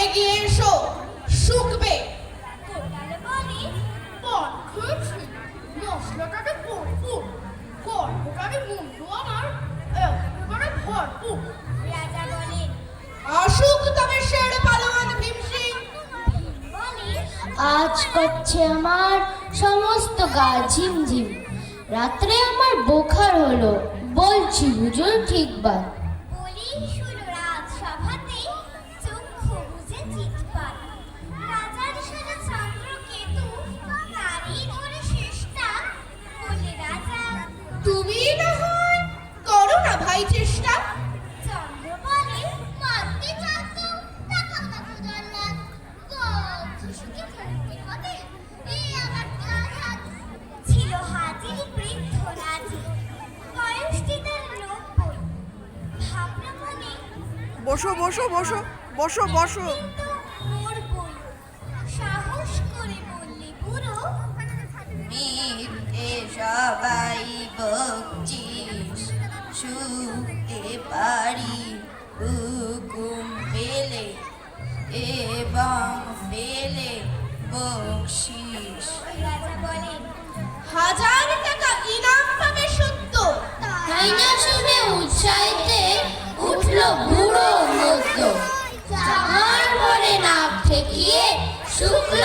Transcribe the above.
এগিয়ে এসো, শুকবে। কোটালে বলে পান খেয়েছি, মশলাটাকে ভরপুর, গল্পটাকে মুন্ডু আমার একেবারে ভরপুর। রাজা বলেন আসুক তবে শের পালোয়ান ভীমসিং। বলে আজ করছে আমার সমস্ত গা ঝিমঝিম, রাত্রে আমার বোখার হলো, বলছি হুজুর ঠিকবার। বলি শুরু রাজসভাতে চক্ষু বুঝে চিৎপাত। রাজার সাজা চন্দ্রকেতু, তারই ধরে শেষটা। বলে রাজা তুমি না হয় করো না ভাই চেষ্টা। চন্দ্র বলে মারতে চাচ্ছ, দেখাও না তো জল্লাদ। ঘুষুকে ধরতে হবে, এই আমার আঘাত। ছিল হাজির বৃদ্ধ রাজি, বয়সটি তার ৯০। ভাবনা মনে বসো বসো বসো বসো বসো। কিন্তু মরবই। সাহস করে বললে বুড়ো মিথ্যে সবাই বকছিস, শুতে পারি হুকুম পেলে এবং পেলে বকশিস। রাজা বলেন 1000 টাকা ইনাম পাবে সত্য। তাই না শুনে উৎসাহিতে উঠল বুড়ো মধ্য, চামার পরে নাক ঠেকিয়ে শুক্ল